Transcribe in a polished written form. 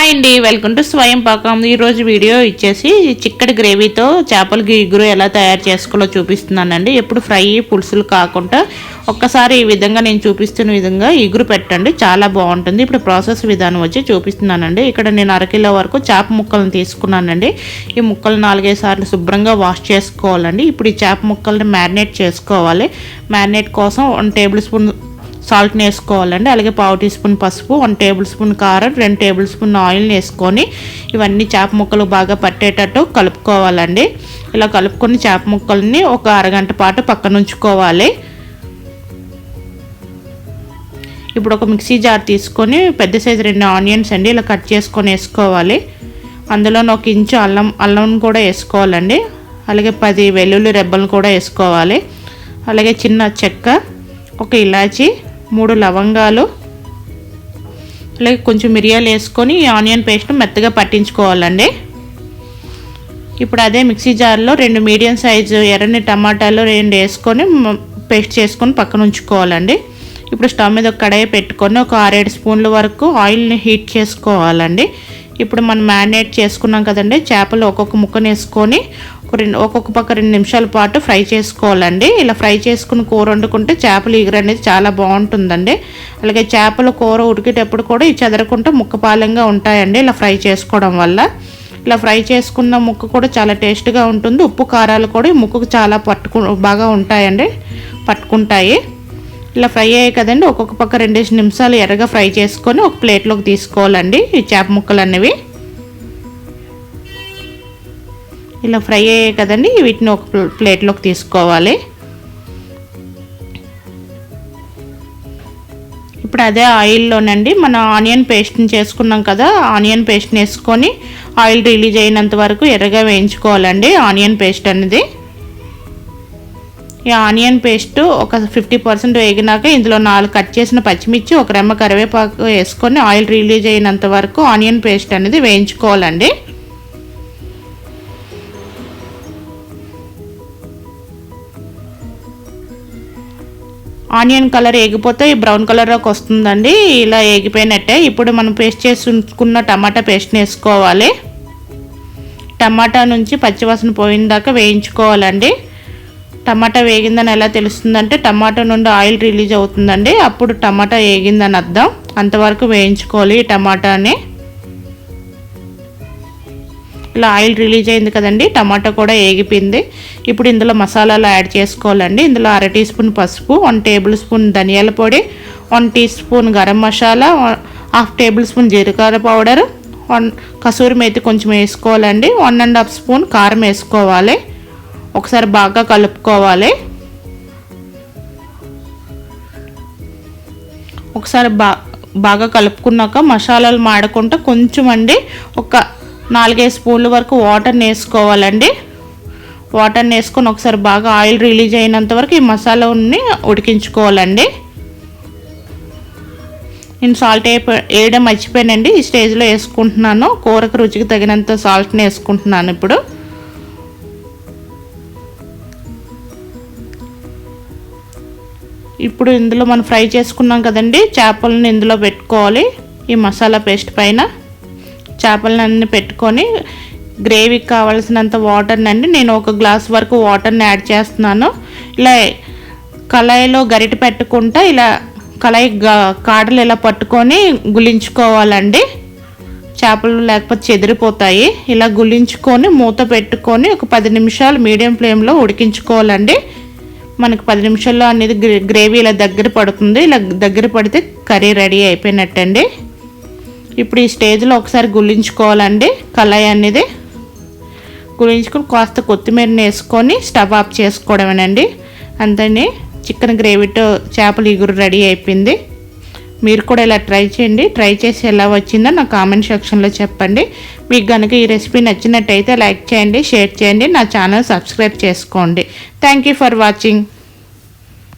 Hi అండి, welcome to స్వయం పాకం. ఈరోజు వీడియో ఇచ్చేసి చిక్కటి గ్రేవీతో చేపల ఇగురు ఎలా తయారు చేసుకోవాలో చూపిస్తున్నానండి. ఎప్పుడు ఫ్రై పులుసులు కాకుండా ఒక్కసారి ఈ విధంగా నేను చూపిస్తున్న విధంగా ఇగురు పెట్టండి, చాలా బాగుంటుంది. ఇప్పుడు ప్రాసెస్ విధానం వచ్చి చూపిస్తున్నానండి. ఇక్కడ నేను అరకిలో వరకు చేప ముక్కలను తీసుకున్నానండి. ఈ ముక్కలు 4-5 సార్లు శుభ్రంగా వాష్ చేసుకోవాలండి. ఇప్పుడు ఈ చేప ముక్కల్ని మ్యారినేట్ చేసుకోవాలి. మ్యారినేట్ కోసం 1 టేబుల్ స్పూన్ సాల్ట్ని వేసుకోవాలండి. అలాగే 1/2 టీ స్పూన్ పసుపు, 1 టేబుల్ స్పూన్ కారం, 2 టేబుల్ స్పూన్ ఆయిల్ని వేసుకొని ఇవన్నీ చేప ముక్కలు బాగా పట్టేటట్టు కలుపుకోవాలండి. ఇలా కలుపుకొని చేప ముక్కల్ని ఒక అరగంట పాటు పక్కన ఉంచుకోవాలి. ఇప్పుడు ఒక మిక్సీ జార్ తీసుకొని పెద్ద సైజు 2 ఆనియన్స్ అండి ఇలా కట్ చేసుకొని వేసుకోవాలి. అందులో 1 ఇంచు అల్లం కూడా వేసుకోవాలండి. అలాగే 10 వెల్లుల్లి రెబ్బలను కూడా వేసుకోవాలి. అలాగే చిన్న చెక్క, 1 ఇలాచి, 3 లవంగాలు, అలాగే కొంచెం మిరియాలు వేసుకొని ఈ ఆనియన్ పేస్ట్ మెత్తగా పట్టించుకోవాలండి. ఇప్పుడు అదే మిక్సీ జార్లో 2 మీడియం సైజు ఎర్రని టమాటాలు 2 వేసుకొని పేస్ట్ చేసుకొని పక్కన ఉంచుకోవాలండి. ఇప్పుడు స్టవ్ మీద ఒక కడాయి పెట్టుకొని ఒక 6-7 స్పూన్ల వరకు ఆయిల్ని హీట్ చేసుకోవాలండి. ఇప్పుడు మనం మ్యారినేట్ చేసుకున్నాం కదండి, చేపలు ఒక్కొక్క ముక్కను వేసుకొని ఒక్కొక్క పక్క 2 నిమిషాల పాటు ఫ్రై చేసుకోవాలండి. ఇలా ఫ్రై చేసుకుని కూర వండుకుంటే చేపల ఇగురు అనేది చాలా బాగుంటుందండి. అలాగే చేపల కూర ఉడికేటప్పుడు కూడా ఈ చెదరకుండా ముక్కపాలంగా ఉంటాయండి ఇలా ఫ్రై చేసుకోవడం వల్ల. ఇలా ఫ్రై చేసుకున్న ముక్క కూడా చాలా టేస్ట్గా ఉంటుంది. ఉప్పు కారాలు కూడా ఈ ముక్కకు చాలా బాగా ఉంటాయండి, పట్టుకుంటాయి. ఇలా ఫ్రై అయ్యాయి కదండి, ఒక్కొక్క పక్క 2 నిమిషాలు ఎర్రగా ఫ్రై చేసుకొని ఒక ప్లేట్లోకి తీసుకోవాలండి. ఈ చేప ముక్కలు అనేవి ఇలా ఫ్రై అయ్యాయి కదండి, వీటిని ఒక ప్లేట్లోకి తీసుకోవాలి. ఇప్పుడు అదే ఆయిల్లోనండి మన ఆనియన్ పేస్ట్ని చేసుకున్నాం కదా, ఆనియన్ పేస్ట్ని వేసుకొని ఆయిల్ రిలీజ్ అయినంత వరకు ఎర్రగా వేయించుకోవాలండి ఆనియన్ పేస్ట్ అనేది. ఈ ఆనియన్ పేస్ట్ ఒక 50% వేగినాక ఇందులో 4 కట్ చేసిన పచ్చిమిర్చి, 1 రెమ్మ కరివేపాకు వేసుకొని ఆయిల్ రిలీజ్ అయినంత వరకు ఆనియన్ పేస్ట్ అనేది వేయించుకోవాలండి. ఆనియన్ కలర్ ఏగిపోతే బ్రౌన్ కలర్లోకి వస్తుందండి, ఇలా ఏగిపోయినట్టే. ఇప్పుడు మనం పేస్ట్ చేసుకున్న టమాటా పేస్ట్ని వేసుకోవాలి. టమాటా నుంచి పచ్చివాసన పోయిన వేయించుకోవాలండి. టమాటా వేగిందని ఎలా తెలుస్తుందంటే టమాటా నుండి ఆయిల్ రిలీజ్ అవుతుందండి, అప్పుడు టమాటా వేగిందని అర్థం. అంతవరకు వేయించుకోవాలి ఈ టమాటాని. ఇలా ఆయిల్ రిలీజ్ అయింది కదండి, టమాటా కూడా ఏగిపోయింది. ఇప్పుడు ఇందులో మసాలాలు యాడ్ చేసుకోవాలండి. ఇందులో 1/2 టీ స్పూన్ పసుపు, 1 టేబుల్ స్పూన్ ధనియాల పొడి, 1 teaspoon garam masala, 1/2 tablespoon జీలకర్ర పౌడర్, 1 కసూరి మేతి కొంచెం వేసుకోవాలండి. 1½ స్పూన్ కారం వేసుకోవాలి. ఒకసారి బాగా కలుపుకోవాలి. ఒకసారి బాగా కలుపుకున్నాక మసాలాలు మాడకుండా కొంచెం అండి ఒక 4-5 స్పూన్ల వరకు వాటర్ని వేసుకోవాలండి. వాటర్ని వేసుకొని ఒకసారి బాగా ఆయిల్ రిలీజ్ అయినంత వరకు ఈ మసాలాని ఉడికించుకోవాలండి. నేను సాల్ట్ వేయడం మర్చిపోయానండి, ఈ స్టేజ్లో వేసుకుంటున్నాను. కూరకు రుచికి తగినంత సాల్ట్ని వేసుకుంటున్నాను. ఇప్పుడు ఇందులో మనం ఫ్రై చేసుకున్నాం కదండి, చేపలను ఇందులో పెట్టుకోవాలి. ఈ మసాలా పేస్ట్ పైన చేపలను అన్నీ పెట్టుకొని గ్రేవీకి కావాల్సినంత వాటర్ని అండి నేను 1 గ్లాస్ వరకు వాటర్ని యాడ్ చేస్తున్నాను. ఇలా కళాయిలో గరిటె పెట్టుకుంటా ఇలా కళాయి కాడలు ఇలా పట్టుకొని గులించుకోవాలండి. చేపలు లేకపోతే చెదిరిపోతాయి. ఇలా గులించుకొని మూత పెట్టుకొని ఒక 10 నిమిషాలు మీడియం ఫ్లేమ్లో ఉడికించుకోవాలండి. మనకు 10 నిమిషాల్లో అనేది గ్రేవీ ఇలా దగ్గర పడుతుంది. ఇలా దగ్గర పడితే కర్రీ రెడీ అయిపోయినట్టండి. ఇప్పుడు ఈ స్టేజ్లో ఒకసారి గులించుకోవాలండి. కళాయి అనేది గులించుకొని కాస్త కొత్తిమీరని వేసుకొని స్టవ్ ఆఫ్ చేసుకోవడమేనండి. అంతేని చికెన్ గ్రేవీతో చేపల ఇగురు రెడీ అయిపోయింది. మీరు కూడా ఇలా ట్రై చేయండి. ట్రై చేసి ఎలా వచ్చిందో నా కామెంట్ సెక్షన్లో చెప్పండి. మీకు కనుక ఈ రెసిపీ నచ్చినట్టయితే లైక్ చేయండి, షేర్ చేయండి, నా ఛానల్ సబ్స్క్రైబ్ చేసుకోండి. Thank you for watching.